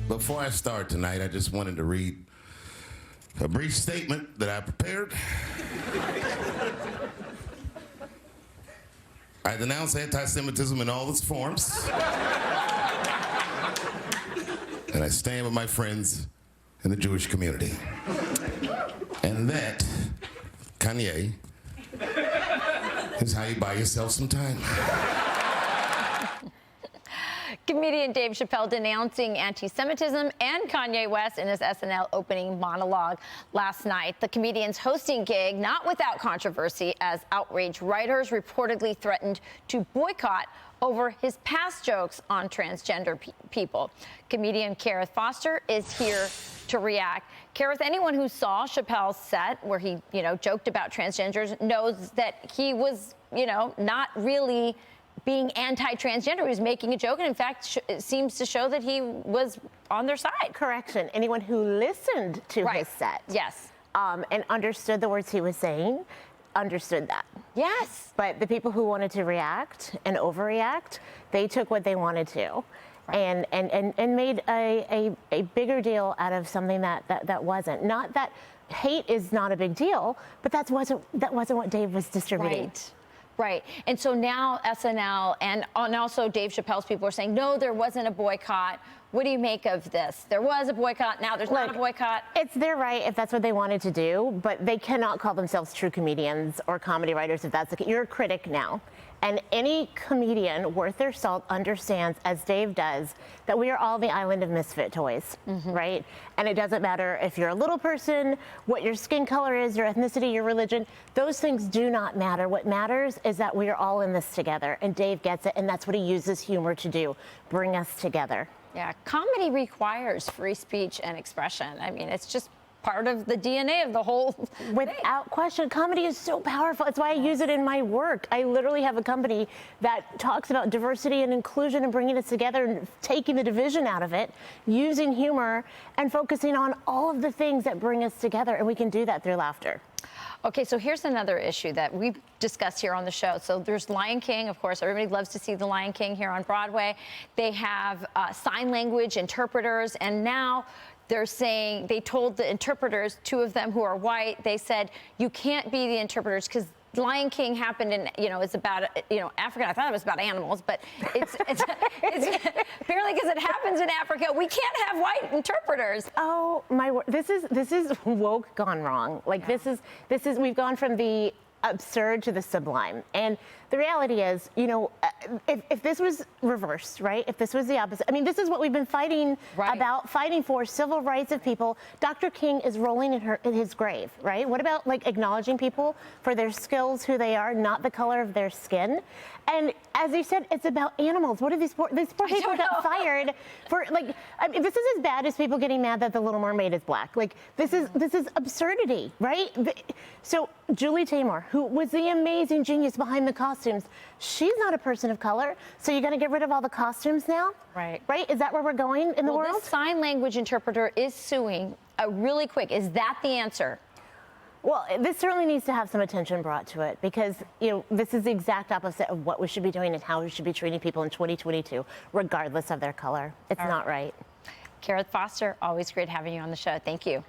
Before I start tonight, I just wanted to read a brief statement that I prepared. I denounce anti-Semitism in all its forms. And I stand with my friends in the Jewish community. And that, Kanye, is how you buy yourself some time. Comedian Dave Chappelle denouncing anti-Semitism and Kanye West in his SNL opening monologue last night. The comedian's hosting gig not without controversy, as outraged writers reportedly threatened to boycott over his past jokes on transgender people. Comedian Karith Foster is here to react. Karith, anyone who saw Chappelle's set where he, joked about transgenders knows that he was, not really being anti-transgender. He was making a joke, and in fact, it seems to show that he was on their side. Correction. Anyone who listened to his set, yes, and understood the words he was saying, understood that. Yes. But the people who wanted to react and overreact, they took what they wanted to, and made a bigger deal out of something that wasn't. Not that hate is not a big deal, but that wasn't what Dave was distributing. Right. And so now SNL and also Dave Chappelle's people are saying, no, there wasn't a boycott. What do you make of this? There was a boycott. Now there's not a boycott. It's their right if that's what they wanted to do, but they cannot call themselves true comedians or comedy writers if that's the case. You're a critic now. And any comedian worth their salt understands, as Dave does, that we are all the island of misfit toys, right? And it doesn't matter if you're a little person, what your skin color is, your ethnicity, your religion. Those things do not matter. What matters is that we are all in this together. And Dave gets it, and that's what he uses humor to do, bring us together. Yeah, comedy requires free speech and expression. I mean, it's just part of the DNA of the whole Without question. Comedy is so powerful. It's why I use it in my work. I literally have a company that talks about diversity and inclusion and bringing us together and taking the division out of it, using humor and focusing on all of the things that bring us together, and we can do that through laughter. Okay, so here's another issue that we've discussed here on the show. So there's Lion King, of course. Everybody loves to see the Lion King here on Broadway. They have sign language interpreters, and now they're saying, they told the interpreters, two of them who are white, they said, you can't be the interpreters because Lion King happened in, it's about, Africa. I thought it was about animals, but it's apparently because it happens in Africa, we can't have white interpreters. Oh my word, this is woke gone wrong. Like this is, we've gone from the absurd to the sublime. And the reality is, if this was reversed, right? If this was the opposite, I mean, this is what we've been fighting about, fighting for civil rights of people. Dr. King is rolling in his grave, right? What about acknowledging people for their skills, who they are, not the color of their skin? And as you said, it's about animals. What are these poor people got fired for? I mean, this is as bad as people getting mad that the Little Mermaid is black. This is absurdity, right? So Julie Taymor, who was the amazing genius behind the costumes, she's not a person of color. So you got to get rid of all the costumes now, right? Right? Is that where we're going in the world? This sign language interpreter is suing. Really quick, is that the answer? Well, this certainly needs to have some attention brought to it because, this is the exact opposite of what we should be doing and how we should be treating people in 2022, regardless of their color. It's not right. Karith Foster, always great having you on the show. Thank you.